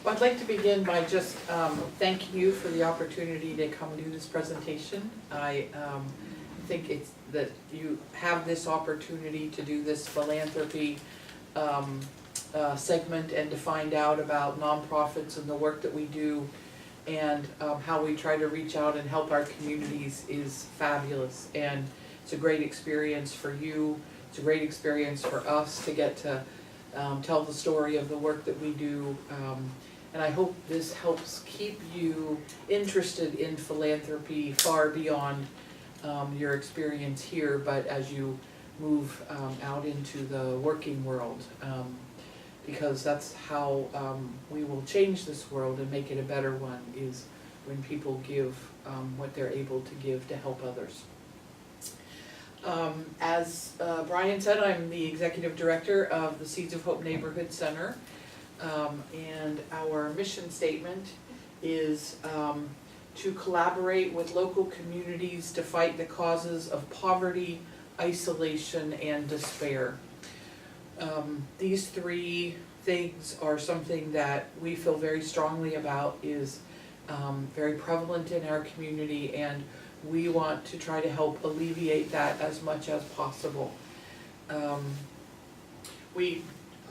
Well, I'd like to begin by just thanking you for the opportunity to come do this presentation. I think it's that you have this opportunity to do this philanthropy segment and to find out about nonprofits and the work that we do and how we try to reach out and help our communities is fabulous. And it's a great experience for you. It's a great experience for us to get to tell the story of the work that we do. And I hope this helps keep you interested in philanthropy far beyond your experience here, but as you move out into the working world, because that's how we will change this world and make it a better one, is when people give what they're able to give to help others. As Brian said, I'm the Executive Director of the Seeds of Hope Neighborhood Center. And our mission statement is to collaborate with local communities to fight the causes of poverty, isolation, and despair. These three things are something that we feel very strongly about, is very prevalent in our community, and we want to try to help alleviate that as much as possible. We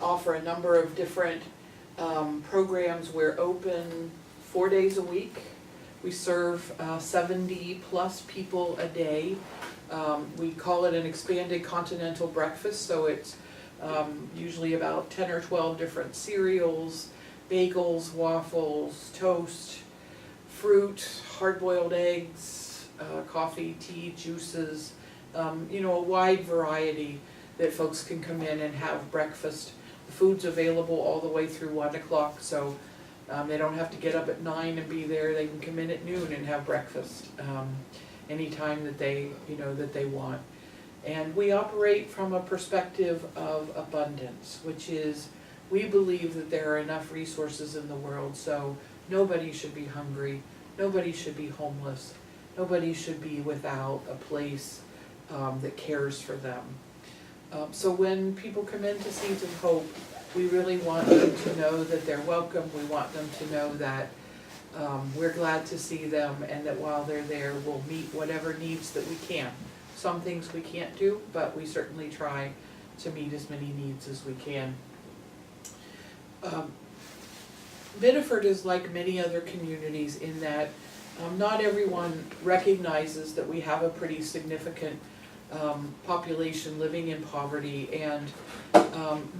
offer a number of different programs. We're open 4 days a week. We serve 70 plus people a day. We call it an expanded continental breakfast, so it's usually about 10 or 12 different cereals, bagels, waffles, toast, fruit, hard-boiled eggs, coffee, tea, juices, you know, a wide variety that folks can come in and have breakfast. The food's available all the way through 1 o'clock, so they don't have to get up at 9 and be there. They can come in at noon and have breakfast anytime that they, you know, that they want. And we operate from a perspective of abundance, which is, we believe that there are enough resources in the world, so nobody should be hungry, nobody should be homeless, nobody should be without a place that cares for them. So when people come into Seeds of Hope, we really want them to know that they're welcome. We want them to know that we're glad to see them, and that while they're there, we'll meet whatever needs that we can. Some things we can't do, but we certainly try to meet as many needs as we can. Biddeford is like many other communities in that not everyone recognizes that we have a pretty significant population living in poverty, and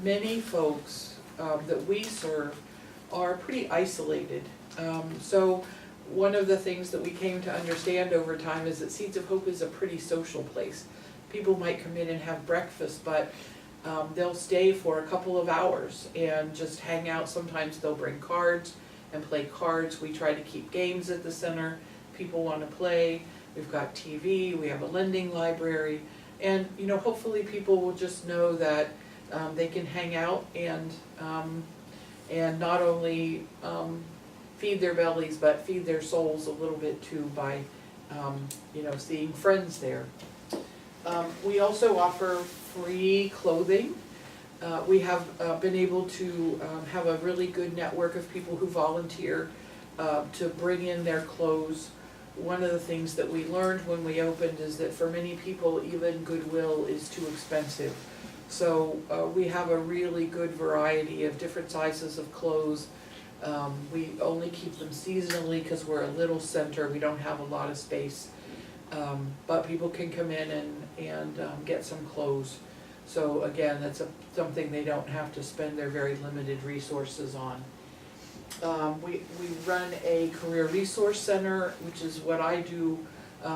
many folks that we serve are pretty isolated. So one of the things that we came to understand over time is that Seeds of Hope is a pretty social place. People might come in and have breakfast, but they'll stay for a couple of hours and just hang out. Sometimes they'll bring cards and play cards. We try to keep games at the center. People want to play. We've got TV, we have a lending library, and you know, hopefully people will just know that they can hang out and not only feed their bellies, but feed their souls a little bit too by you know, seeing friends there. We also offer free clothing. We have been able to have a really good network of people who volunteer to bring in their clothes. One of the things that we learned when we opened is that for many people, even Goodwill is too expensive. So we have a really good variety of different sizes of clothes. We only keep them seasonally because we're a little center. We don't have a lot of space. But people can come in and get some clothes. So again, that's something they don't have to spend their very limited resources on. We run a career resource center, which is what I do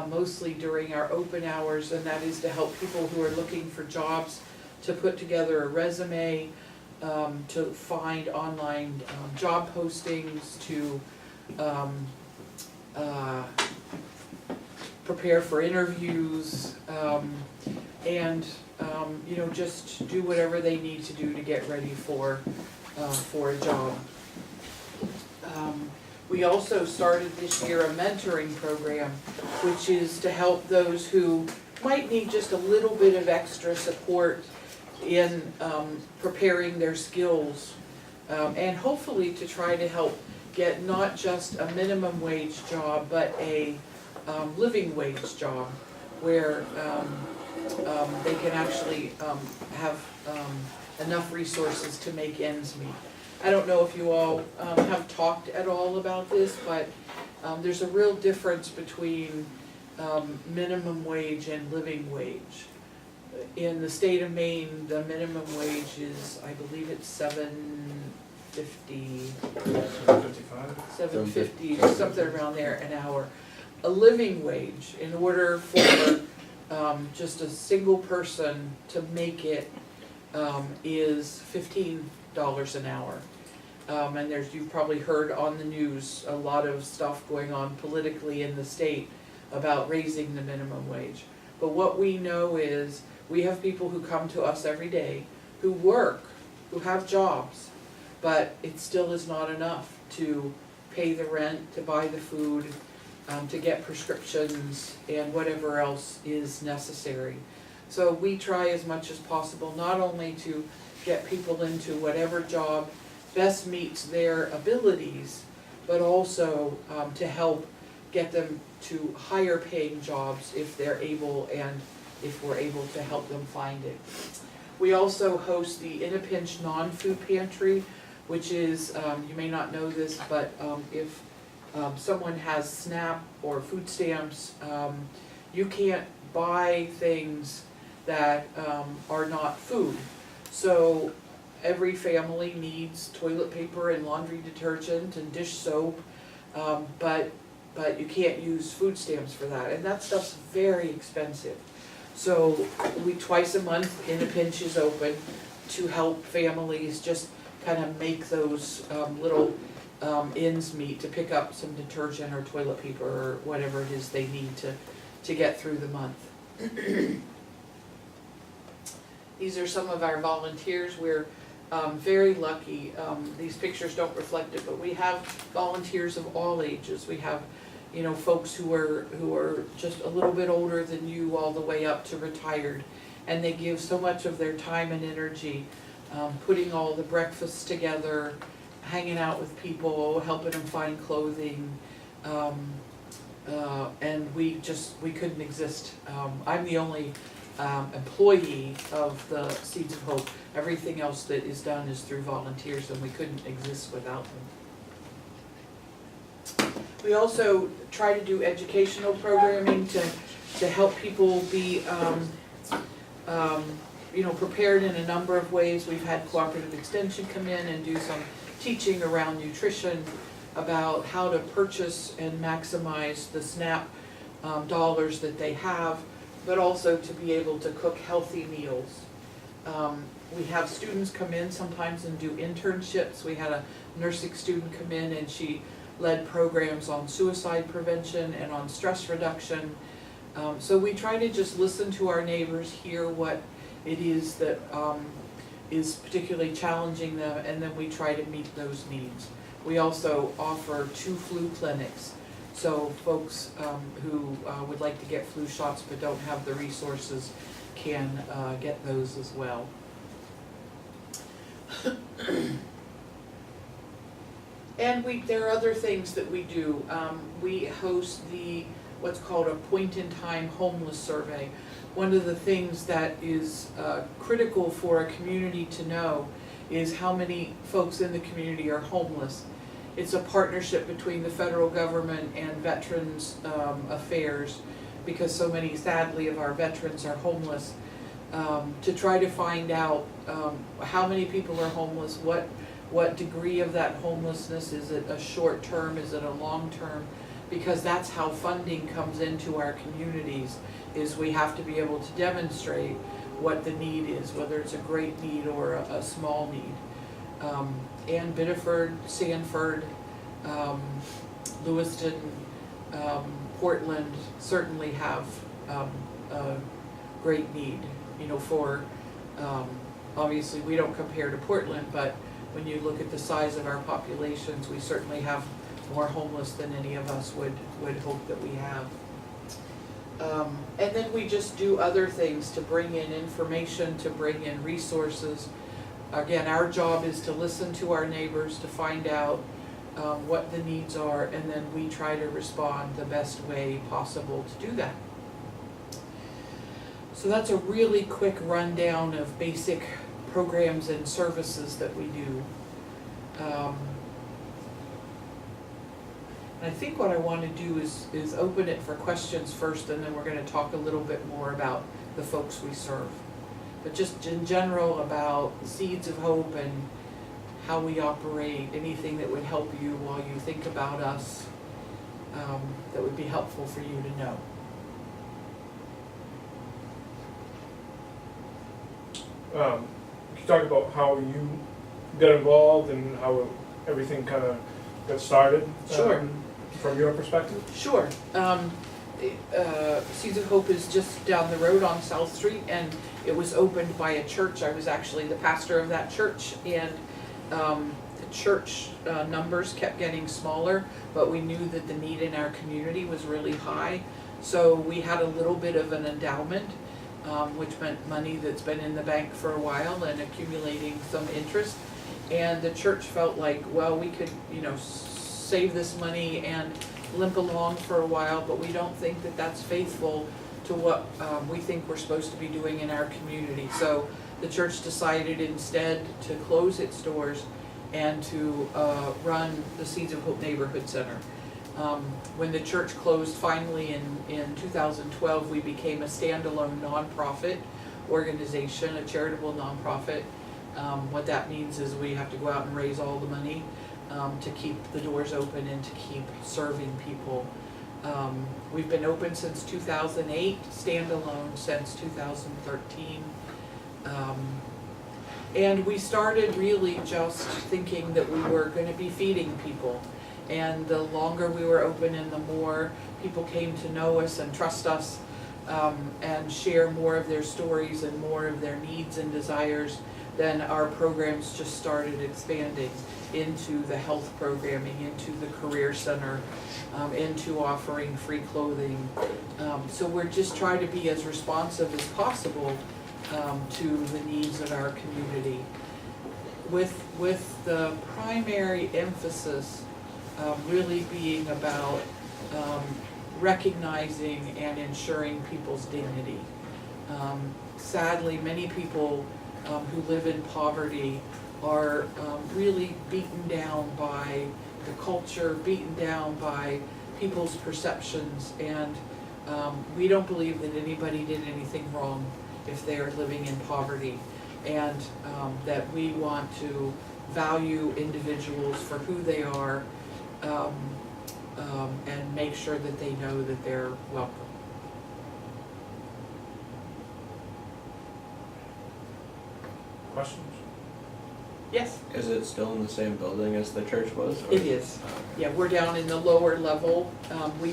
mostly during our open hours, and that is to help people who are looking for jobs to put together a resume, to find online job postings, to prepare for interviews, and you know, just do whatever they need to do to get ready for a job. We also started this year a mentoring program, which is to help those who might need just a little bit of extra support in preparing their skills and hopefully to try to help get not just a minimum wage job, but a living wage job where they can actually have enough resources to make ends meet. I don't know if you all have talked at all about this, but there's a real difference between minimum wage and living wage. In the state of Maine, the minimum wage is, I believe it's $7.50, something around there an hour. A living wage, in order for just a single person to make it, is $15 an hour. And you've probably heard on the news a lot of stuff going on politically in the state about raising the minimum wage. But what we know is we have people who come to us every day who work, who have jobs, but it still is not enough to pay the rent, to buy the food, to get prescriptions, and whatever else is necessary. So we try as much as possible not only to get people into whatever job best meets their abilities, but also to help get them to higher paying jobs if they're able, and if we're able to help them find it. We also host the In a Pinch non-food pantry, which is, you may not know this, but if someone has SNAP or food stamps, you can't buy things that are not food. So every family needs toilet paper and laundry detergent and dish soap, but you can't use food stamps for that, and that stuff's very expensive. So twice a month, In a Pinch is open to help families just kind of make those little ends meet, to pick up some detergent or toilet paper or whatever it is they need to get through the month. These are some of our volunteers. We're very lucky. These pictures don't reflect it, but we have volunteers of all ages. We have, folks who are just a little bit older than you, all the way up to retired, and they give so much of their time and energy putting all the breakfasts together, hanging out with people, helping them find clothing, and we couldn't exist. I'm the only employee of the Seeds of Hope. Everything else that is done is through volunteers, and we couldn't exist without them. We also try to do educational programming to help people be prepared in a number of ways. We've had Cooperative Extension come in and do some teaching around nutrition, about how to purchase and maximize the SNAP dollars that they have, but also to be able to cook healthy meals. We have students come in sometimes and do internships. We had a nursing student come in, and she led programs on suicide prevention and on stress reduction. So we try to just listen to our neighbors, hear what it is that is particularly challenging them, and then we try to meet those needs. We also offer 2 flu clinics, so folks who would like to get flu shots but don't have the resources can get those as well. And there are other things that we do. We host what's called a point-in-time homeless survey. One of the things that is critical for a community to know is how many folks in the community are homeless. It's a partnership between the federal government and Veterans Affairs, because so many, sadly, of our veterans are homeless, to try to find out how many people are homeless, what degree of that homelessness, is it a short term, is it a long term, because that's how funding comes into our communities, is we have to be able to demonstrate what the need is, whether it's a great need or a small need. And Biddeford, Sanford, Lewiston, Portland certainly have a great need, for, obviously we don't compare to Portland, but when you look at the size of our populations, we certainly have more homeless than any of us would hope that we have. And then we just do other things to bring in information, to bring in resources. again, our job is to listen to our neighbors, to find out what the needs are, and then we try to respond the best way possible to do that. So that's a really quick rundown of basic programs and services that we do. I think what I want to do is open it for questions first, and then we're going to talk a little bit more about the folks we serve. But just in general about Seeds of Hope and how we operate, anything that would help you while you think about us, that would be helpful for you to know. Can you talk about how you got involved and how everything kind of got started? Sure. From your perspective? Sure. Seeds of Hope is just down the road on South Street, and it was opened by a church. I was actually the pastor of that church, and the church numbers kept getting smaller, but we knew that the need in our community was really high. So we had a little bit of an endowment, which meant money that's been in the bank for a while and accumulating some interest. And the church felt like, well, we could, save this money and limp along for a while, but we don't think that that's faithful to what we think we're supposed to be doing in our community. So the church decided instead to close its doors and to run the Seeds of Hope Neighborhood Center. When the church closed finally in 2012, we became a standalone nonprofit organization, a charitable nonprofit. What that means is we have to go out and raise all the money to keep the doors open and to keep serving people. We've been open since 2008, standalone since 2013. And we started really just thinking that we were going to be feeding people. And the longer we were open and the more people came to know us and trust us and share more of their stories and more of their needs and desires, then our programs just started expanding into the health programming, into the career center, into offering free clothing. So we're just trying to be as responsive as possible to the needs of our community. With the primary emphasis really being about recognizing and ensuring people's dignity. Sadly, many people who live in poverty are really beaten down by the culture, beaten down by people's perceptions, and we don't believe that anybody did anything wrong if they are living in poverty, and that we want to value individuals for who they are and make sure that they know that they're welcome. Questions? Yes? Is it still in the same building as the church was? Or? It is. Yeah, we're down in the lower level. There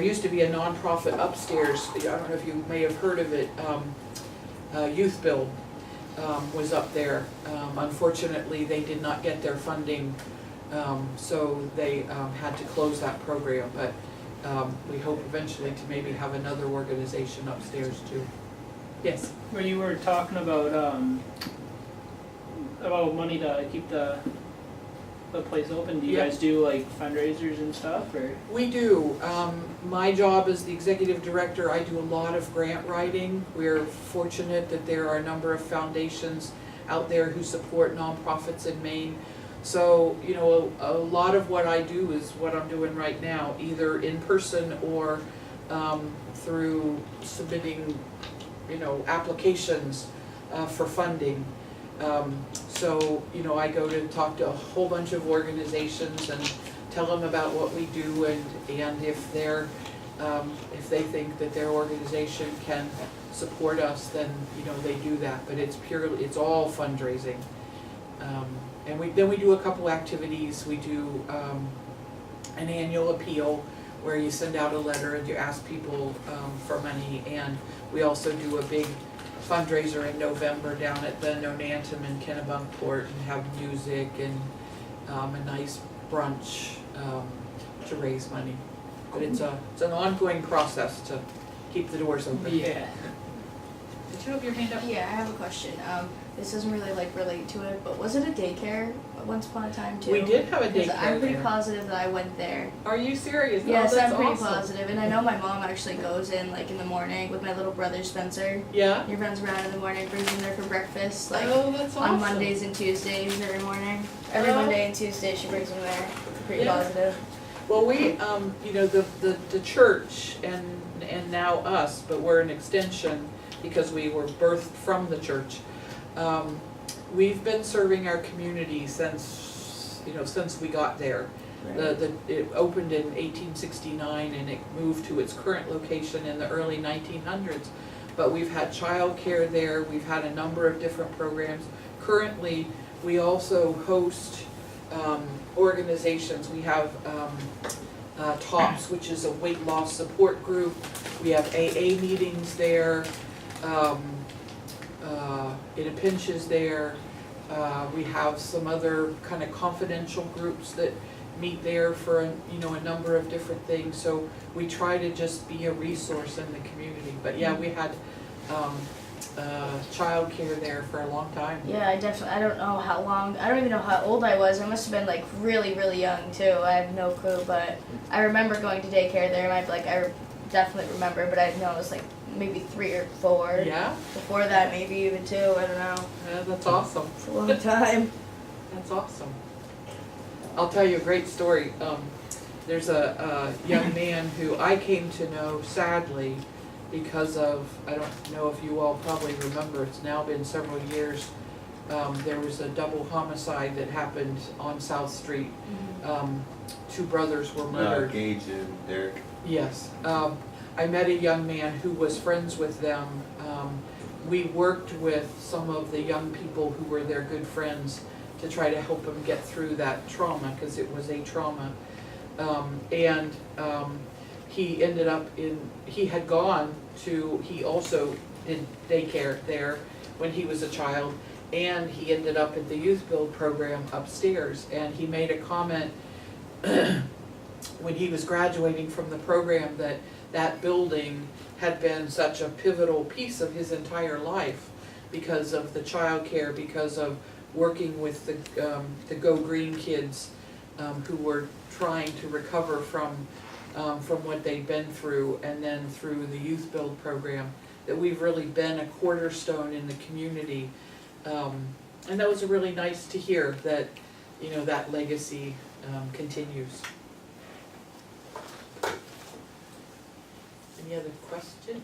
used to be a nonprofit upstairs. I don't know if you may have heard of it. Youth Build was up there. Unfortunately, they did not get their funding, so they had to close that program. But we hope eventually to maybe have another organization upstairs too. Yes? When you were talking about money to keep the place open, do you Yep. guys do like fundraisers and stuff, or? We do. My job as the executive director, I do a lot of grant writing. We're fortunate that there are a number of foundations out there who support nonprofits in Maine. So, a lot of what I do is what I'm doing right now, either in person or through submitting, applications for funding. So, I go to talk to a whole bunch of organizations and tell them about what we do, and if they think that their organization can support us, then, they do that. But it's all fundraising. And then we do a couple activities. We do an annual appeal where you send out a letter and you ask people for money, and we also do a big fundraiser in November down at the Nonantum in Kennebunkport and have music and a nice brunch to raise money. But it's an ongoing process to keep the doors open. Yeah. Did you have your hand up? Yeah, I have a question. this doesn't really like relate to it, but was it a daycare once upon a time too? We did have a 'Cause daycare I'm pretty there. positive that I went there. Are you serious? Yes, Oh, that's I'm pretty awesome. positive, and I know my mom actually goes in like in the morning with my little brother Spencer. Yeah? He runs around in the morning, brings him there for breakfast, like Oh, that's awesome. on Mondays and Tuesdays every morning. Every Oh. Monday and Tuesday she brings him there. Pretty Yeah. positive. Well, we, you know, the church and now us, but we're an extension because we were birthed from the church. We've been serving our community since, you know, since we got there. It opened in 1869 and it moved to its current location in the early 1900s. But we've had childcare there, we've had a number of different programs. Currently, we also host organizations. We have TOPS, which is a weight loss support group. We have AA meetings there. In a pinch is there. We have some other kind of confidential groups that meet there for a number of different things. So we try to just be a resource in the community. But yeah, we had childcare there for a long time. Yeah, I don't know how long, I don't even know how old I was. I must have been like really, really young too. I have no clue, but I remember going to daycare there, and I definitely remember, but I know it was like maybe 3 or 4. Yeah, Before that, maybe even 2, I don't know. yeah, that's awesome. It's a long time. That's awesome. I'll tell you a great story. There's a young man who I came to know sadly because of, I don't know if you all probably remember, it's now been several years. There was a double homicide that happened on South Street. 2 brothers were murdered. Gage and Derek. Yes. I met a young man who was friends with them. We worked with some of the young people who were their good friends to try to help them get through that trauma, because it was a trauma. He ended up he had gone to, he also did daycare there when he was a child, and he ended up at the youth build program upstairs, and he made a comment when he was graduating from the program that building had been such a pivotal piece of his entire life because of the childcare, because of working with the Go Green kids who were trying to recover from what they'd been through, and then through the youth build program, that we've really been a cornerstone in the community. And that was really nice to hear that, you know, that legacy continues. Any other questions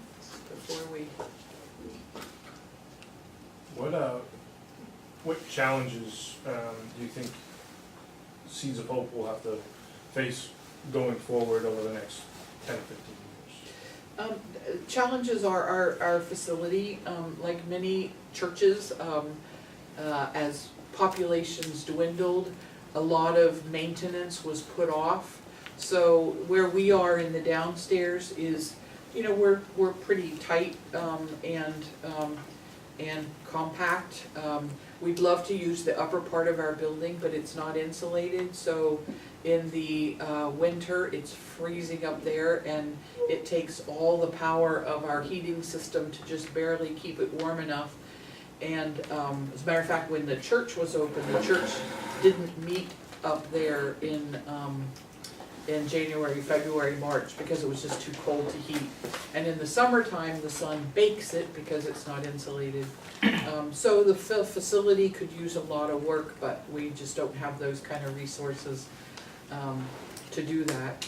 before we? What challenges do you think Seeds of Hope will have to face going forward over the next 10 or 15 years? Challenges are our facility, like many churches, as populations dwindled, a lot of maintenance was put off. So where we are in the downstairs is, you know, we're pretty tight and compact. We'd love to use the upper part of our building, but it's not insulated, so in the winter it's freezing up there, and it takes all the power of our heating system to just barely keep it warm enough. And as a matter of fact, when the church was open, the church didn't meet up there in January, February, March, because it was just too cold to heat. And in the summertime, the sun bakes it because it's not insulated. So the facility could use a lot of work, but we just don't have those kind of resources to do that.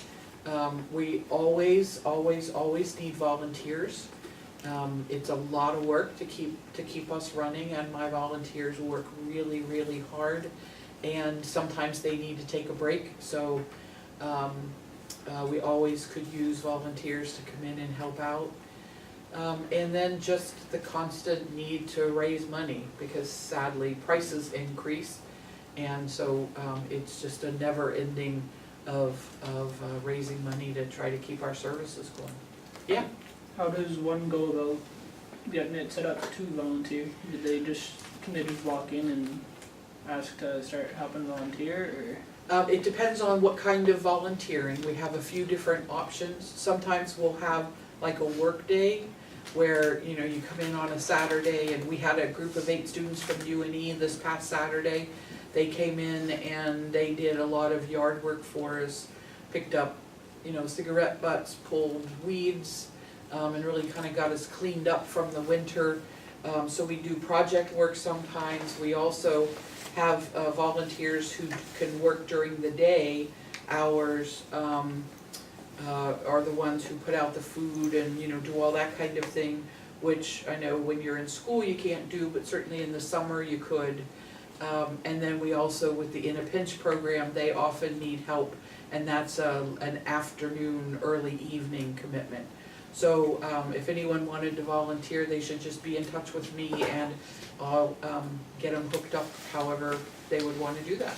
We always need volunteers. It's a lot of work to keep us running, and my volunteers work really, really hard, and sometimes they need to take a break. So we always could use volunteers to come in and help out. And then just the constant need to raise money, because sadly prices increase, and so it's just a never-ending of raising money to try to keep our services going. Yeah. How does one go about getting it set up to volunteer? Can they just walk in and ask to start helping volunteer, or? It depends on what kind of volunteering. We have a few different options. Sometimes we'll have like a work day where, you know, you come in on a Saturday, and we had a group of 8 students from UNE this past Saturday. They came in and they did a lot of yard work for us, picked up, you know, cigarette butts, pulled weeds, and really kind of got us cleaned up from the winter. So we do project work sometimes. We also have volunteers who can work during the day hours, are the ones who put out the food and, you know, do all that kind of thing, which I know when you're in school you can't do, but certainly in the summer you could. And then we also, with the In a Pinch program, they often need help, and that's an afternoon, early evening commitment. So if anyone wanted to volunteer, they should just be in touch with me, and I'll get them hooked up however they would want to do that.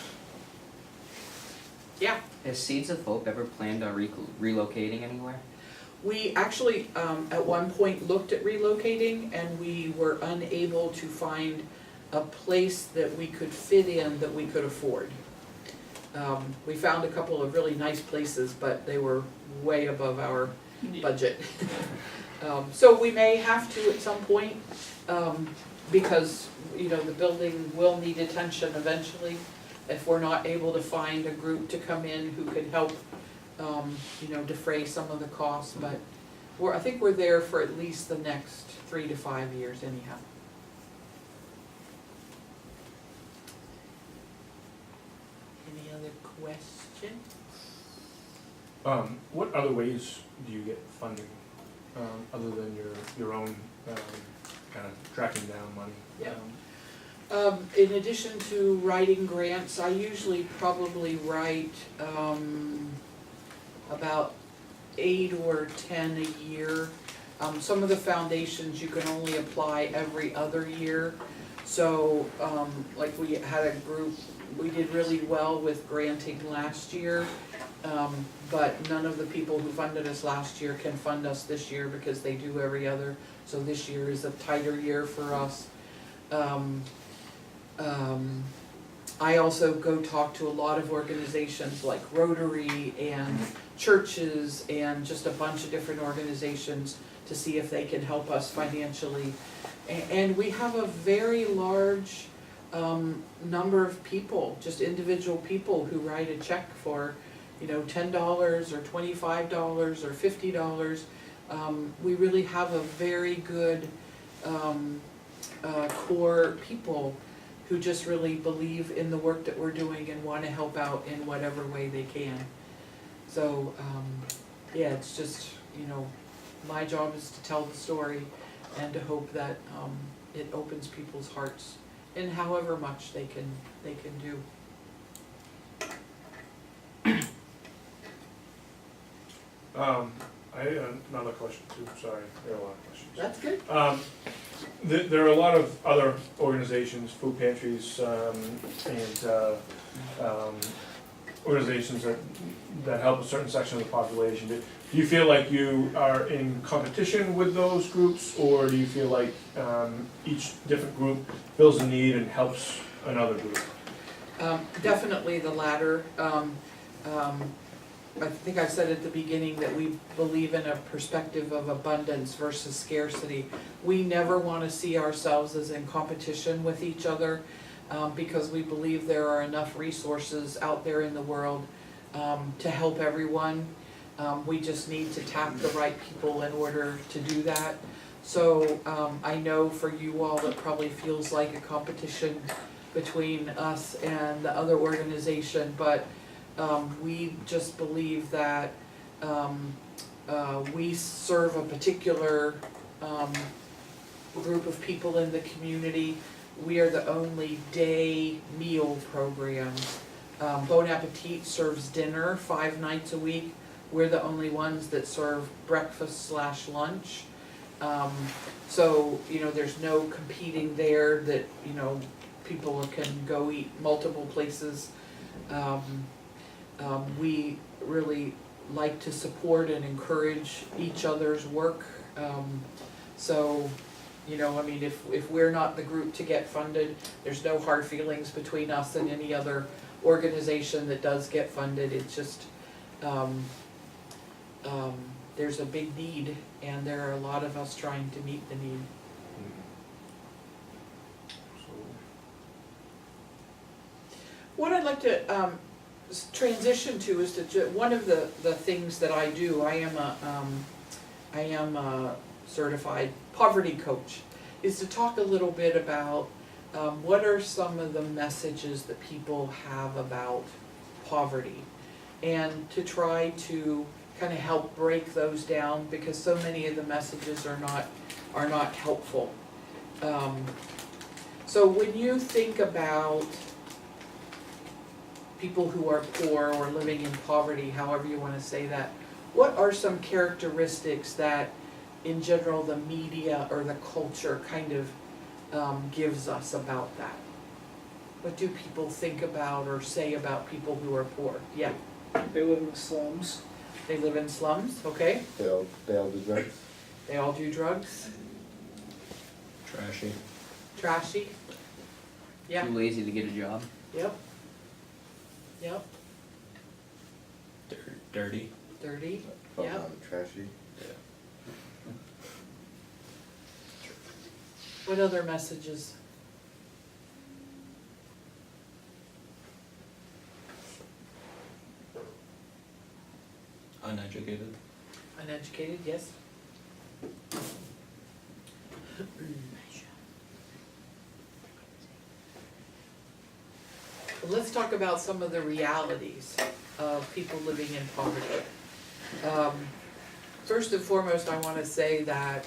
Yeah. Has Seeds of Hope ever planned on relocating anywhere? We actually, at one point, looked at relocating, and we were unable to find a place that we could fit in that we could afford. We found a couple of really nice places, but they were way above our budget. So we may have to at some point, because, you know, the building will need attention eventually. If we're not able to find a group to come in who can help, you know, defray some of the costs, but I think we're there for at least the next 3 to 5 years anyhow. Any other questions? What other ways do you get funding, other than your own, kind of tracking down money? Yeah. In addition to writing grants, I usually probably write about 8 or 10 a year. Some of the foundations you can only apply every other year. So like we had a group, we did really well with granting last year, but none of the people who funded us last year can fund us this year because they do every other. So this year is a tighter year for us. I also go talk to a lot of organizations like Rotary and churches and just a bunch of different organizations to see if they can help us financially. And we have a very large number of people, just individual people who write a check for, you know, $10 or $25 or $50. We really have a very good core people who just really believe in the work that we're doing and want to help out in whatever way they can. So, yeah, it's just, you know, my job is to tell the story and to hope that it opens people's hearts in however much they can do. I had another question too, sorry, there are a lot of questions. That's good. There are a lot of other organizations, food pantries, and organizations that help a certain section of the population. Do you feel like you are in competition with those groups, or do you feel like each different group fills a need and helps another group? Definitely the latter. I think I said at the beginning that we believe in a perspective of abundance versus scarcity. We never want to see ourselves as in competition with each other, because we believe there are enough resources out there in the world to help everyone. We just need to tap the right people in order to do that. So I know for you all it probably feels like a competition between us and the other organization, but we just believe that we serve a particular group of people in the community. We are the only day meal program. Bon Appetit serves dinner 5 nights a week. We're the only ones that serve breakfast/lunch. So, you know, there's no competing there that, you know, people can go eat multiple places. We really like to support and encourage each other's work. So, you know, I mean, if we're not the group to get funded, there's no hard feelings between us and any other organization that does get funded. It's just, there's a big need, and there are a lot of us trying to meet the need. What I'd like to transition to is one of the things that I do. I am a certified poverty coach. Is to talk a little bit about what are some of the messages that people have about poverty, and to try to kind of help break those down, because so many of the messages are not helpful. So when you think about people who are poor or living in poverty, however you want to say that, what are some characteristics that in general the media or the culture kind of gives us about that? What do people think about or say about people who are poor? Yeah, They live in the slums. they live in slums, okay? They all do drugs. They all do drugs, Trashy. trashy. Yeah, Too lazy to get a job. yep. Yep, Dirty. dirty, Fuck yeah. on trashy. What other messages? Uneducated. Uneducated, yes. Let's talk about some of the realities of people living in poverty. First and foremost, I want to say that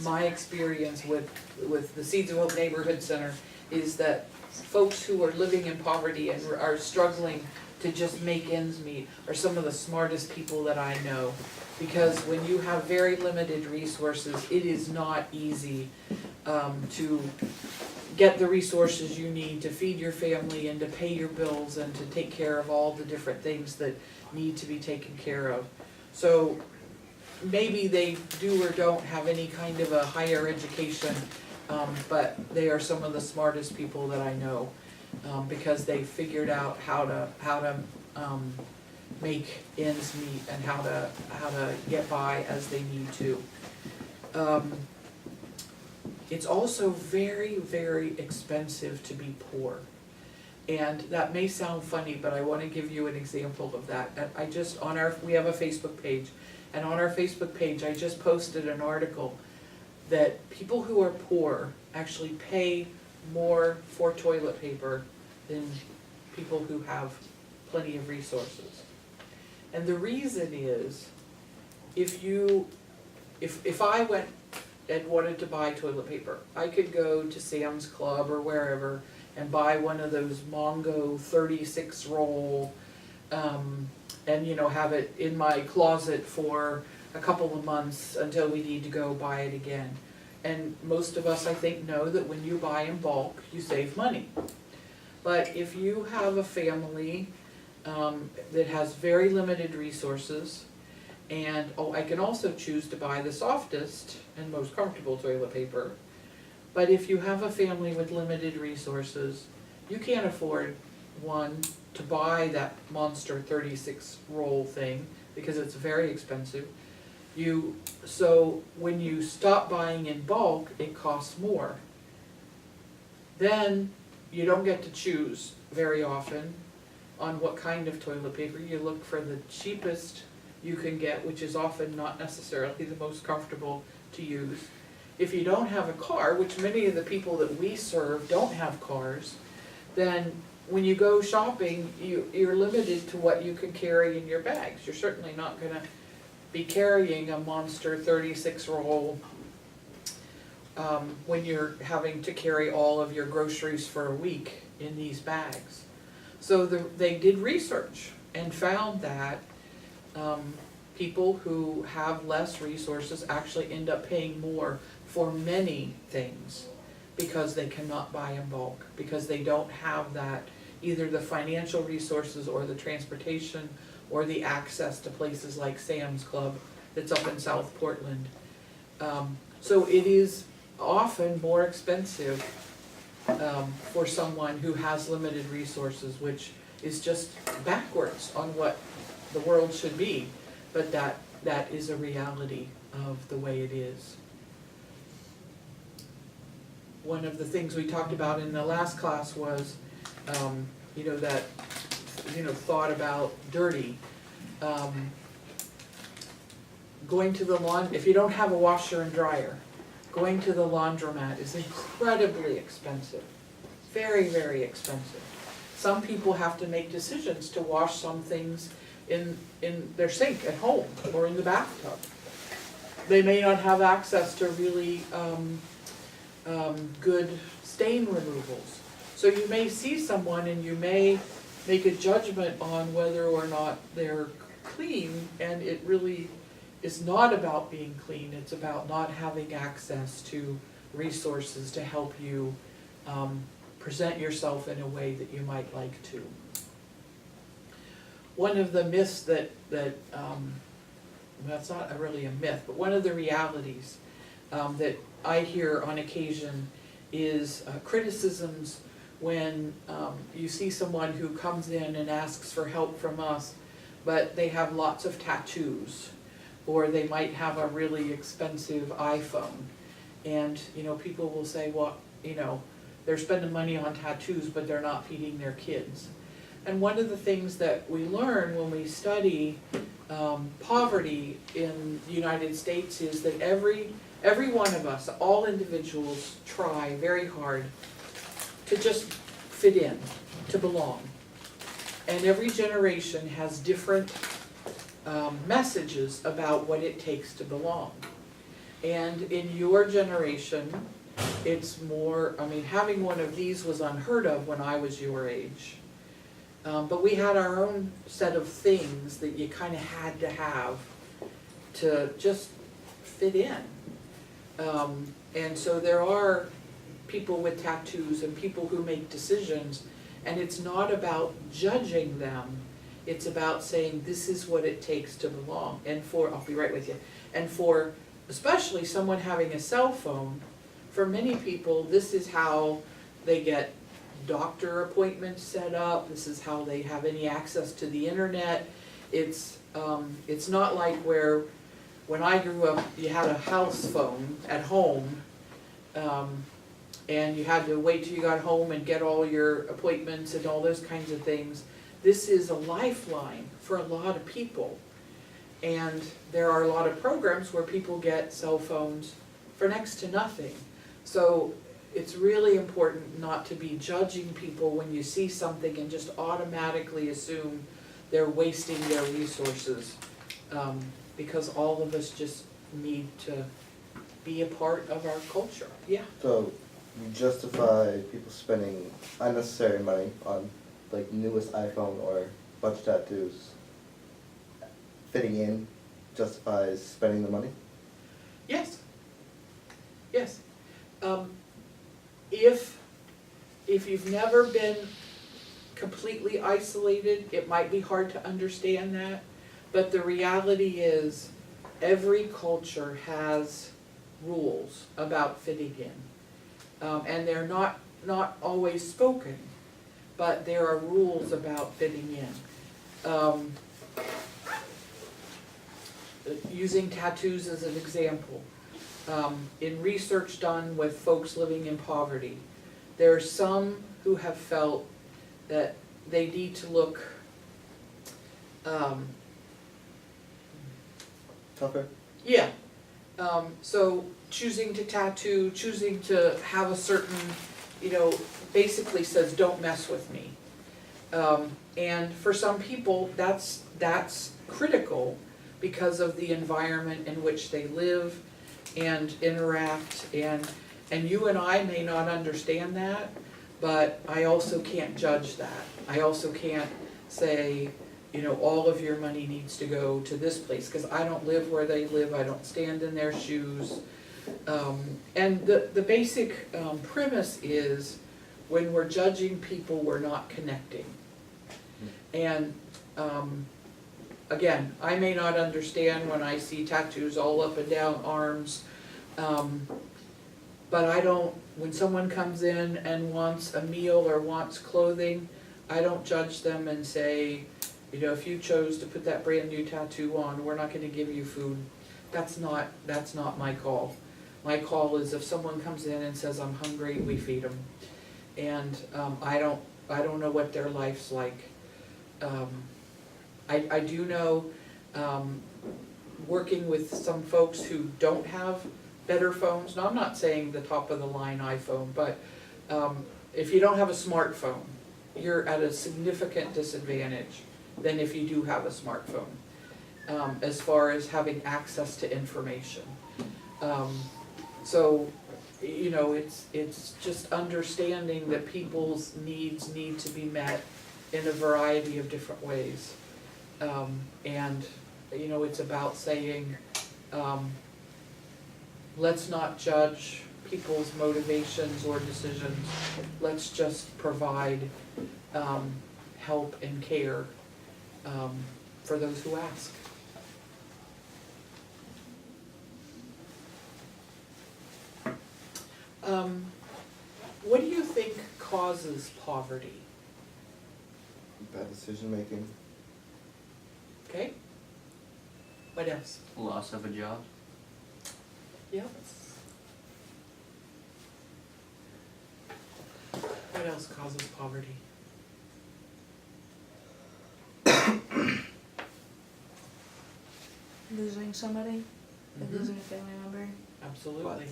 my experience with the Seeds of Hope Neighborhood Center is that folks who are living in poverty and are struggling to just make ends meet are some of the smartest people that I know. Because when you have very limited resources, it is not easy to get the resources you need to feed your family and to pay your bills and to take care of all the different things that need to be taken care of. So maybe they do or don't have any kind of a higher education, but they are some of the smartest people that I know, because they figured out how to make ends meet and how to get by as they need to. It's also very, very expensive to be poor. And that may sound funny, but I want to give you an example of that. We have a Facebook page, and on our Facebook page, I just posted an article that people who are poor actually pay more for toilet paper than people who have plenty of resources. And the reason is, if I went and wanted to buy toilet paper, I could go to Sam's Club or wherever and buy one of those Mongo 36 roll, and have it in my closet for a couple of months until we need to go buy it again. And most of us, I think, know that when you buy in bulk, you save money. But if you have a family that has very limited resources, and I can also choose to buy the softest and most comfortable toilet paper. But if you have a family with limited resources, you can't afford, one, to buy that monster 36 roll thing because it's very expensive. So when you stop buying in bulk, it costs more. Then you don't get to choose very often on what kind of toilet paper. You look for the cheapest you can get, which is often not necessarily the most comfortable to use. If you don't have a car, which many of the people that we serve don't have cars, then when you go shopping, you're limited to what you can carry in your bags. You're certainly not going to be carrying a monster 36 roll when you're having to carry all of your groceries for a week in these bags. So they did research and found that people who have less resources actually end up paying more for many things because they cannot buy in bulk, because they don't have that, either the financial resources or the transportation or the access to places like Sam's Club that's up in South Portland. So it is often more expensive for someone who has limited resources, which is just backwards on what the world should be. But that that is a reality of the way it is. One of the things we talked about in the last class was, that, thought about dirty. Going to the if you don't have a washer and dryer, going to the laundromat is incredibly expensive. Very, very expensive. Some people have to make decisions to wash some things in their sink at home or in the bathtub. They may not have access to really good stain removals. So you may see someone and you may make a judgment on whether or not they're clean, and it really is not about being clean, it's about not having access to resources to help you present yourself in a way that you might like to. One of the myths that's not really a myth, but one of the realities that I hear on occasion is criticisms when you see someone who comes in and asks for help from us, but they have lots of tattoos, or they might have a really expensive iPhone. And, people will say, well, they're spending money on tattoos, but they're not feeding their kids. And one of the things that we learn when we study poverty in the United States is that every one of us, all individuals, try very hard to just fit in, to belong. And every generation has different messages about what it takes to belong. And in your generation, it's more, having one of these was unheard of when I was your age. But we had our own set of things that you kind of had to have to just fit in. And so there are people with tattoos and people who make decisions, and it's not about judging them, it's about saying this is what it takes to belong. And I'll be right with you, and for especially someone having a cell phone, for many people this is how they get doctor appointments set up, this is how they have any access to the internet. It's not like when I grew up, you had a house phone at home, and you had to wait till you got home and get all your appointments and all those kinds of things. This is a lifeline for a lot of people. And there are a lot of programs where people get cell phones for next to nothing. So it's really important not to be judging people when you see something and just automatically assume they're wasting their resources. Because all of us just need to be a part of our culture. Yeah. So you justify people spending unnecessary money on like newest iPhone or a bunch of tattoos. Fitting in justifies spending the money? Yes. Yes. If you've never been completely isolated, it might be hard to understand that. But the reality is, every culture has rules about fitting in. And they're not always spoken, but there are rules about fitting in. Using tattoos as an example. In research done with folks living in poverty, there are some who have felt that they need to look Tougher? yeah. So choosing to tattoo, choosing to have a certain, basically says don't mess with me. And for some people that's critical because of the environment in which they live and interact, and you and I may not understand that, but I also can't judge that. I also can't say, all of your money needs to go to this place, because I don't live where they live, I don't stand in their shoes. And the basic premise is, when we're judging people, we're not connecting. And again, I may not understand when I see tattoos all up and down arms, but when someone comes in and wants a meal or wants clothing, I don't judge them and say, You know, if you chose to put that brand new tattoo on, we're not gonna give you food. That's not my call. My call is if someone comes in and says, I'm hungry, we feed them. And, I don't know what their life's like. I do know, working with some folks who don't have better phones, now I'm not saying the top of the line iPhone, but, if you don't have a smartphone, you're at a significant disadvantage than if you do have a smartphone, as far as having access to information. So, you know, it's just understanding that people's needs need to be met in a variety of different ways. And, you know, it's about saying, let's not judge people's motivations or decisions. Let's just provide help and care for those who ask. What do you think causes poverty? Bad decision making. Okay? What else? Loss of a job. Yeah. What else causes poverty? Losing somebody, like Mhm. losing a family member. Absolutely.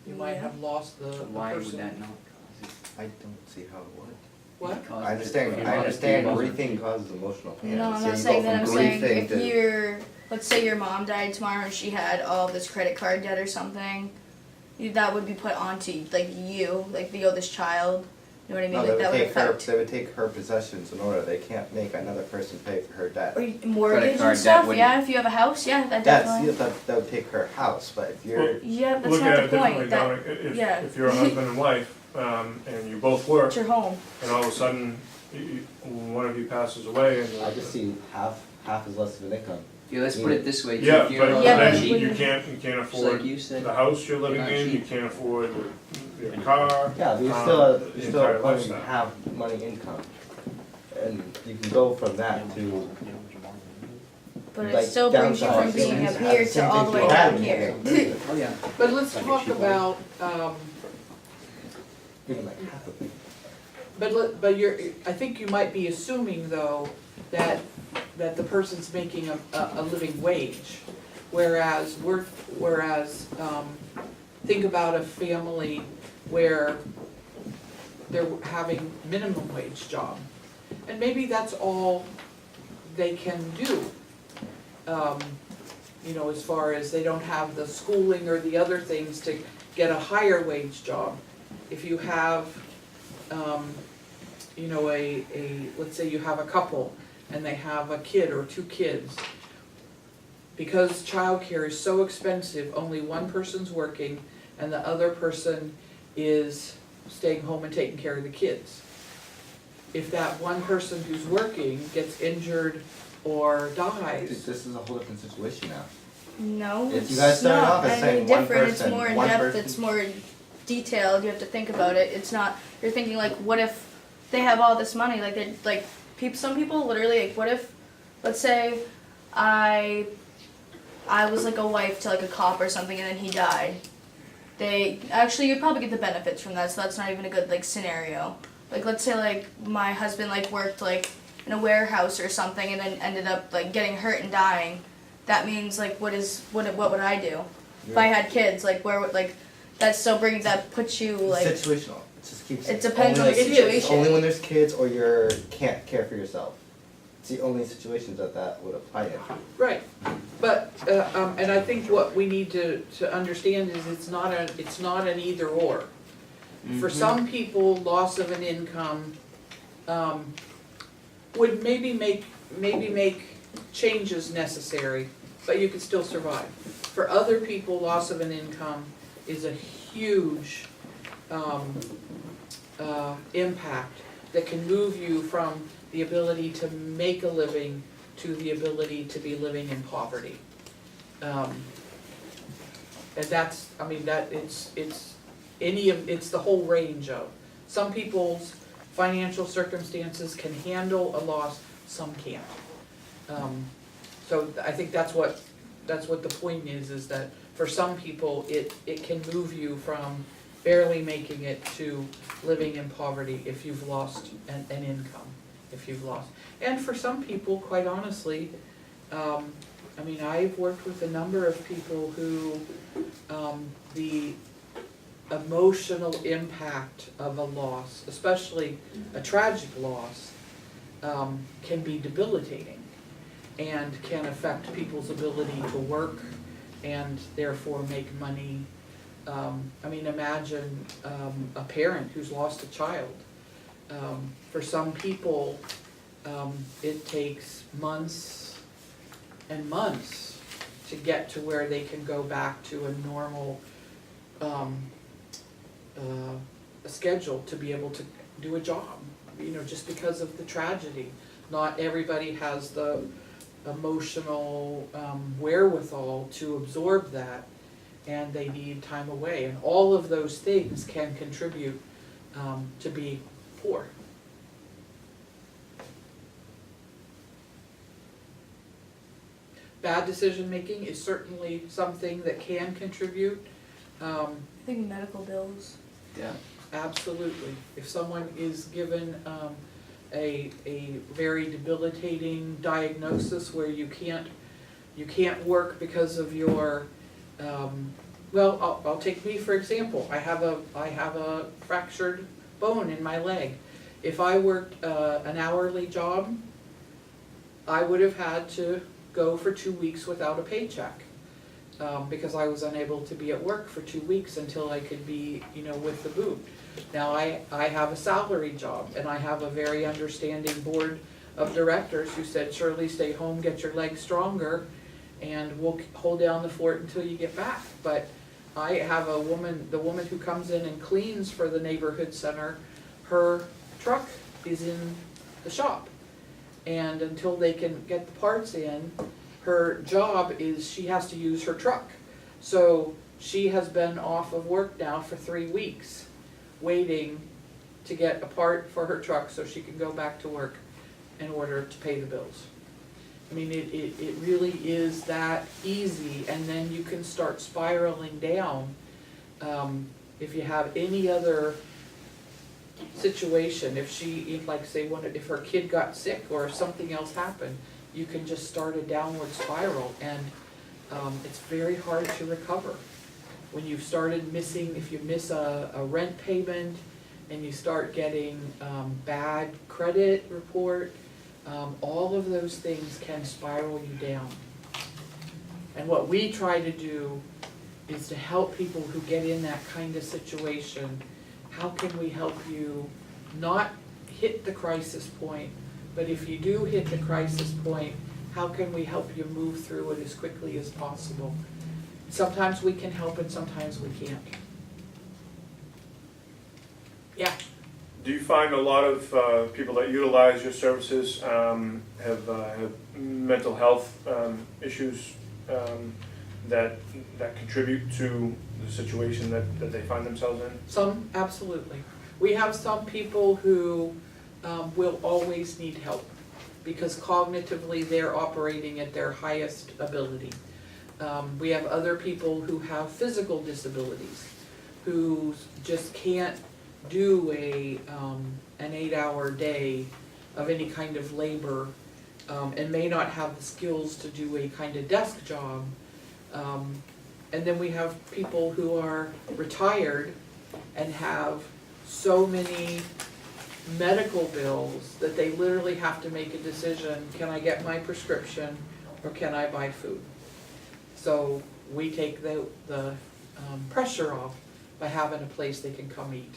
You might Yeah. have lost the person. Why would that not cause it? I don't see how it would. What? Because I understand grieving causes emotional pain. No, I'm So not you saying go that. I'm from saying grieving if to- you're, let's say your mom died tomorrow and she had all this credit card debt or something, that would be put onto like you, like the oldest child. You know what I mean? No, Like they that would would take her, affect. they would take her possessions in order, they can't make another person pay for her debt. Or mortgage card and stuff. debt wouldn't- Yeah, if you have a house, yeah, that That's, definitely. that would take her house, but if you're, Yeah, that's Look not at the it differently, point. That Dominic, yeah. if you're a husband and wife, and you both work, it's your home. and all of a sudden, one of you passes away and. I just see half is less of an income. Yeah, let's put it this way, two Yeah, but funerals Yeah, are then but cheap. you can't Just like afford you said. the house you're living Not in, you cheap. can't afford your car. Yeah, but you're the still entire going to lifestyle. have money income. And you can go from that to, But it like, still brings you from downside. being It's up the here same to all thing the way you down had in here. the Oh, yeah. But let's Like a talk cheap about, even like half of it. but you're, I think you might be assuming though, that the person's making a living wage. Whereas think about a family where they're having minimum wage job. And maybe that's all they can do. You know, as far as they don't have the schooling or the other things to get a higher wage job. If you have, you know, let's say you have a couple and they have a kid or two kids. Because childcare is so expensive, only one person's working and the other person is staying home and taking care of the kids. If that one person who's working gets injured or dies, This is a whole different situation now. No, If it's you guys started not off as any saying one different. It's person, more in one depth. person- It's more detailed. You have to think about it. It's not. You're thinking like, what if they have all this money? Like they like people. Some people literally like, what if, let's say, I was like a wife to like a cop or something, and then he died. They actually you'd probably get the benefits from that. So that's not even a good like scenario. Like let's say like my husband like worked like in a warehouse or something, and then ended up like getting hurt and dying. That means like what would I do if I had kids? Like where would like that still brings that puts you like It's situational. It just keeps. it depends on only the it is. situation. Only when there's kids or you can't care for yourself. It's the only situations that would apply in. right, but, and I think what we need to understand is it's not an either or. For some people, loss of an income, would maybe make changes necessary, but you could still survive. For other people, loss of an income is a huge, impact that can move you from the ability to make a living to the ability to be living in poverty. And that's, I mean, that it's the whole range of, some people's financial circumstances can handle a loss, some can't. So I think that's what the point is that for some people, it can move you from barely making it to living in poverty if you've lost an income, if you've lost. And for some people, quite honestly, I mean, I've worked with a number of people who, the emotional impact of a loss, especially a tragic loss, can be debilitating and can affect people's ability to work and therefore make money. I mean, imagine a parent who's lost a child. For some people, it takes months and months to get to where they can go back to a normal schedule to be able to do a job, you know, just because of the tragedy. Not everybody has the emotional wherewithal to absorb that, and they need time away. And all of those things can contribute to being poor. Bad decision making is certainly something that can contribute. I think medical bills. Yeah. Absolutely. If someone is given a very debilitating diagnosis where you can't work because of your, well, I'll take me for example. I have a fractured bone in my leg. If I worked an hourly job, I would have had to go for 2 weeks without a paycheck. Because I was unable to be at work for 2 weeks until I could be, you know, with the boot. Now I have a salary job, and I have a very understanding board of directors who said, Shirley, stay home, get your legs stronger, and we'll hold down the fort until you get back. But I have a woman, the woman who comes in and cleans for the neighborhood center, her truck is in the shop. And until they can get the parts in, her job is she has to use her truck. So she has been off of work now for 3 weeks, waiting to get a part for her truck so she can go back to work in order to pay the bills. I mean, it really is that easy, and then you can start spiraling down. If you have any other situation, if like say if her kid got sick or if something else happened, you can just start a downward spiral, and it's very hard to recover. When you've started missing, if you miss a rent payment and you start getting bad credit report, all of those things can spiral you down. And what we try to do is to help people who get in that kind of situation. How can we help you not hit the crisis point, but if you do hit the crisis point, how can we help you move through it as quickly as possible? Sometimes we can help and sometimes we can't. Yeah. Do you find a lot of people that utilize your services have mental health issues that contribute to the situation that they find themselves in? Some, absolutely. We have some people who will always need help because cognitively they're operating at their highest ability. We have other people who have physical disabilities, who just can't do an 8-hour day of any kind of labor, and may not have the skills to do a kind of desk job. And then we have people who are retired and have so many medical bills that they literally have to make a decision, can I get my prescription or can I buy food? So we take the pressure off by having a place they can come eat.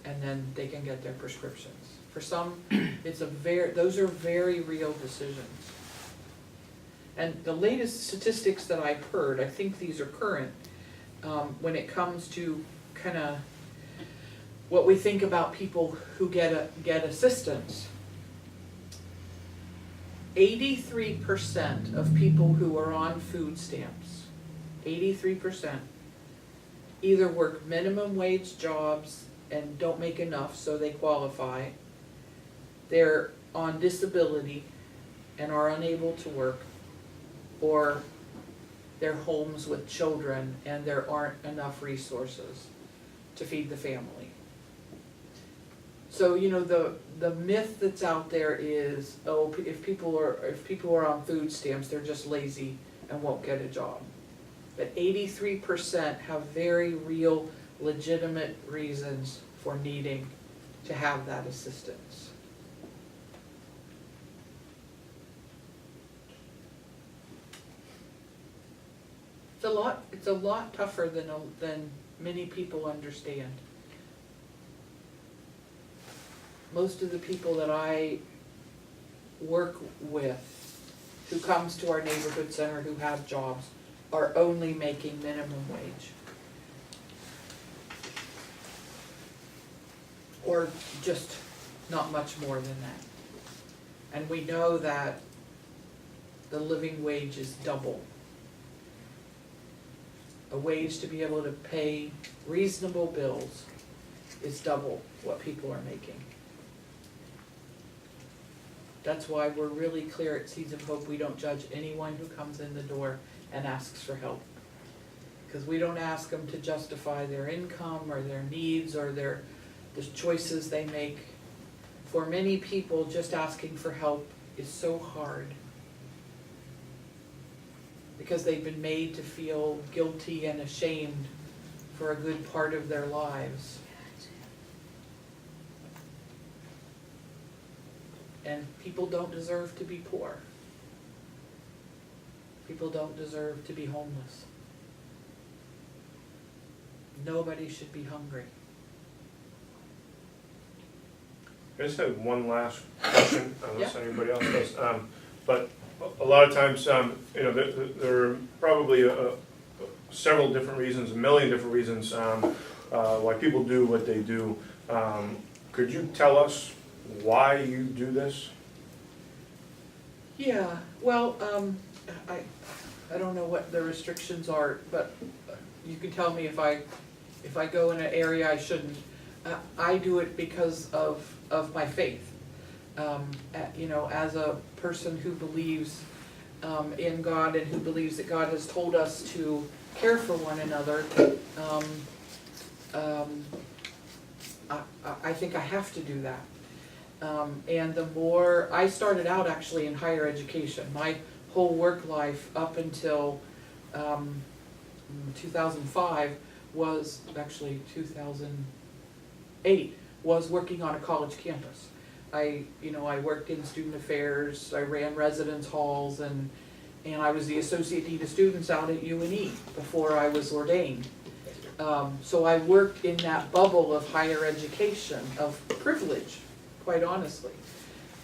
And then they can get their prescriptions. For some, those are very real decisions. And the latest statistics that I've heard, I think these are current, when it comes to kind of what we think about people who get assistance. 83% of people who are on food stamps, 83%, either work minimum wage jobs and don't make enough so they qualify. they're on disability and are unable to work, or they're homes with children and there aren't enough resources to feed the family. So, you know, the myth that's out there is, oh, if people are on food stamps, they're just lazy and won't get a job. But 83% have very real, legitimate reasons for needing to have that assistance. It's a lot tougher than many people understand. Most of the people that I work with who comes to our neighborhood center who have jobs are only making minimum wage. Or just not much more than that. And we know that the living wage is double. A wage to be able to pay reasonable bills is double what people are making. That's why we're really clear at Seeds of Hope, we don't judge anyone who comes in the door and asks for help. Because we don't ask them to justify their income or their needs or the choices they make. For many people, just asking for help is so hard. Because they've been made to feel guilty and ashamed for a good part of their lives. And people don't deserve to be poor. People don't deserve to be homeless. Nobody should be hungry. I just have one last question, unless anybody else does. But a lot of times, you know, there are probably several different reasons, a million different reasons why people do what they do. Could you tell us why you do this? Yeah, well, I don't know what the restrictions are, but you can tell me if I go in an area I shouldn't. I do it because of my faith. You know, as a person who believes in God and who believes that God has told us to care for one another, I think I have to do that. And the more, I started out actually in higher education. My whole work life up until 2005 was, actually 2008, was working on a college campus. I worked in student affairs, I ran residence halls, and I was the associate dean of students out at UNE before I was ordained. So I worked in that bubble of higher education, of privilege, quite honestly.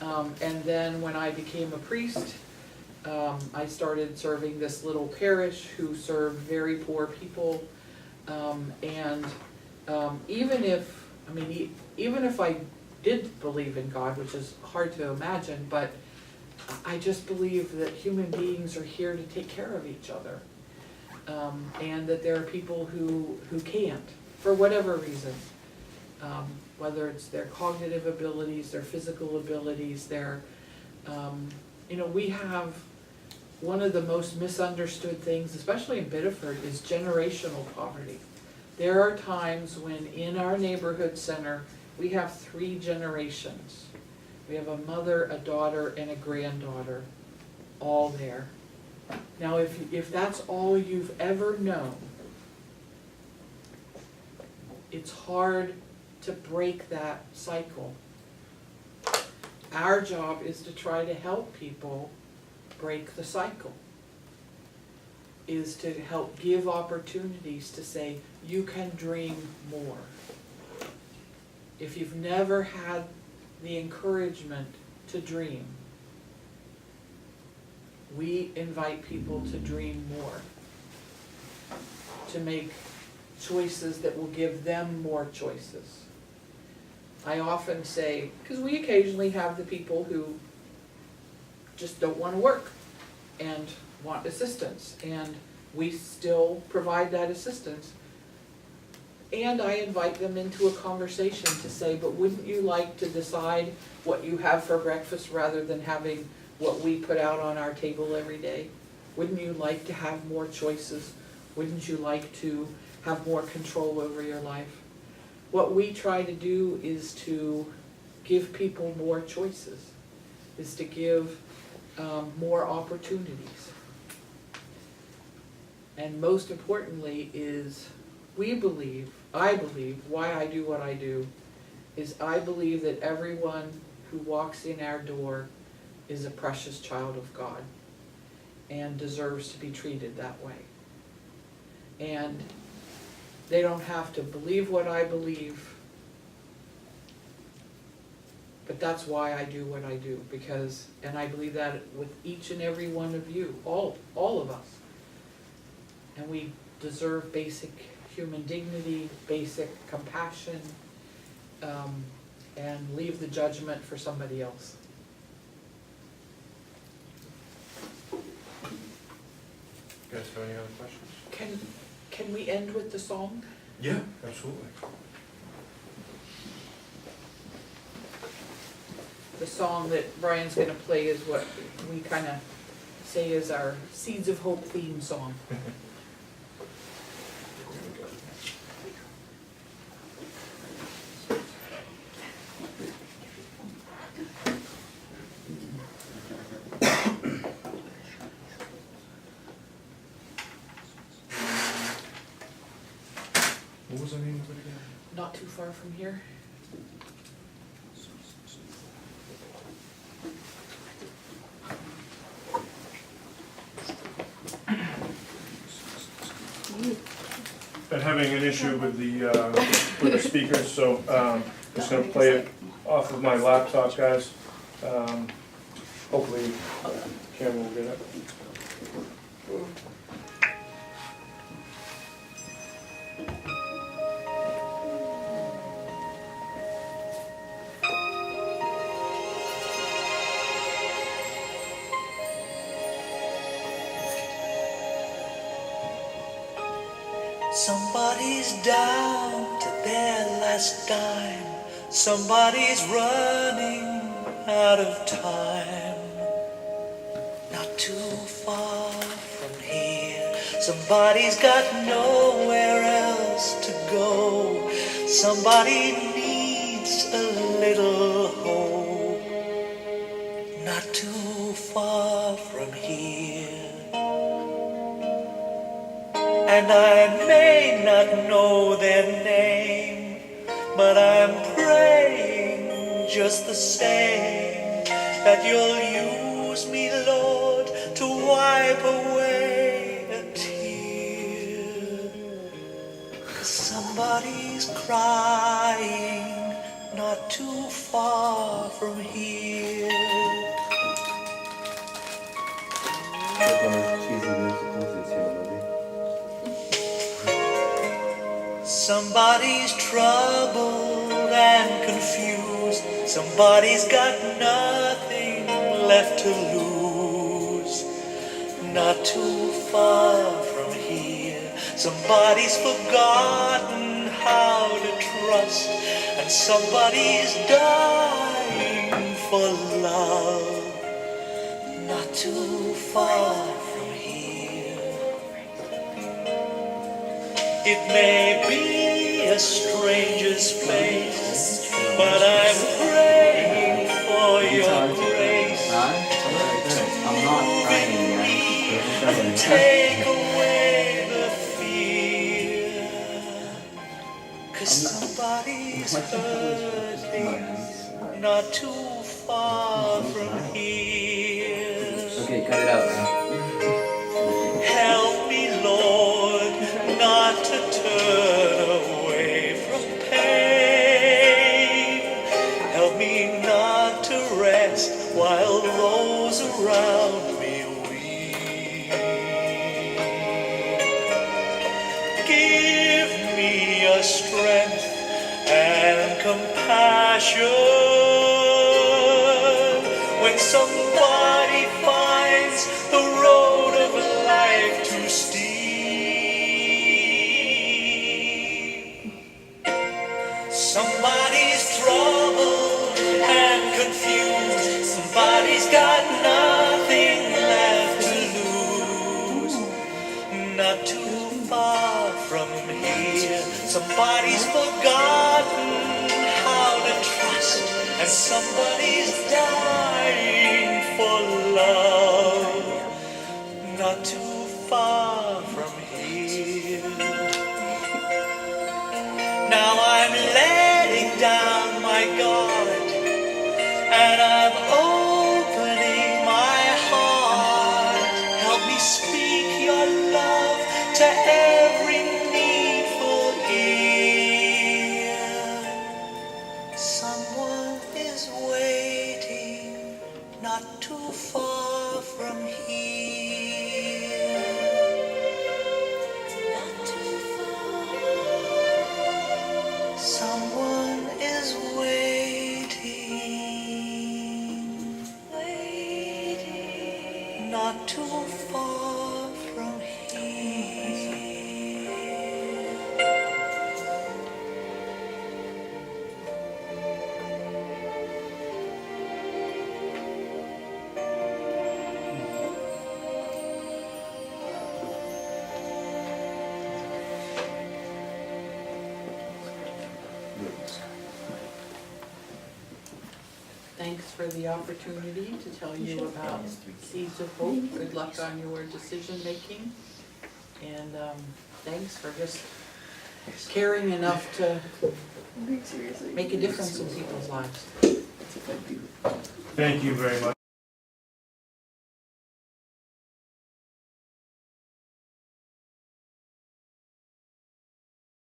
And then when I became a priest, I started serving this little parish who served very poor people. Even if I did believe in God, which is hard to imagine, but I just believe that human beings are here to take care of each other. And that there are people who can't, for whatever reason. Whether it's their cognitive abilities, their physical abilities, we have one of the most misunderstood things, especially in Biddeford, is generational poverty. There are times when in our neighborhood center, we have 3 generations. We have a mother, a daughter, and a granddaughter, all there. Now, if that's all you've ever known, it's hard to break that cycle. Our job is to try to help people break the cycle, is to help give opportunities to say, you can dream more. If you've never had the encouragement to dream, we invite people to dream more, to make choices that will give them more choices. I often say, because we occasionally have the people who just don't want to work and want assistance, and we still provide that assistance. And I invite them into a conversation to say, but wouldn't you like to decide what you have for breakfast rather than having what we put out on our table every day? Wouldn't you like to have more choices? Wouldn't you like to have more control over your life? What we try to do is to give people more choices, is to give more opportunities. And most importantly is I believe, why I do what I do, is I believe that everyone who walks in our door is a precious child of God and deserves to be treated that way. And they don't have to believe what I believe, but that's why I do what I do, because, and I believe that with each and every one of you, all of us. And we deserve basic human dignity, basic compassion, and leave the judgment for somebody else. You guys have any other questions? Can we end with the song? Yeah, absolutely. The song that Brian's gonna play is what we kinda say is our Seeds of Hope theme song. What was the name of it again? Not too far from here. Been having an issue with the speakers, so just gonna play it off of my laptop, guys. Hopefully, camera will get it. Somebody's down to their last dime. Somebody's running out of time. Not too far from here. Somebody's got nowhere else to go. Somebody needs a little hope. Not too far from here. And I may not know their name, but I'm praying just the same that you'll use me, Lord, to wipe away a tear. Somebody's crying not too far from here. Like one of those cheesy musicals you see in a movie. Somebody's troubled and confused. Somebody's got nothing left to lose. Not too far from here. Somebody's forgotten how to trust. And somebody's dying for love. Not too far from here. It may be a stranger's face, but I'm praying for your grace. I'm not crying, And guys. take away the fear. 'Cause somebody's hurting not too far from here. Okay, cut it out now. Help me, Lord, not to turn away from pain. Help me not to rest while those around me weep. Give me a strength and compassion when somebody finds the road of life too steep. Yes, somebody's dying for love, not too far from here. Now I'm letting down my guard, and I'm opening my heart. Help me speak your love to every needful ear. Someone is waiting not too far from here. Not too far. Someone is waiting, waiting, not too far from here. Thanks for the opportunity to tell you about Seeds of Hope. Good luck on your decision making. And thanks for just caring enough to make a difference in people's lives. Thank you very much.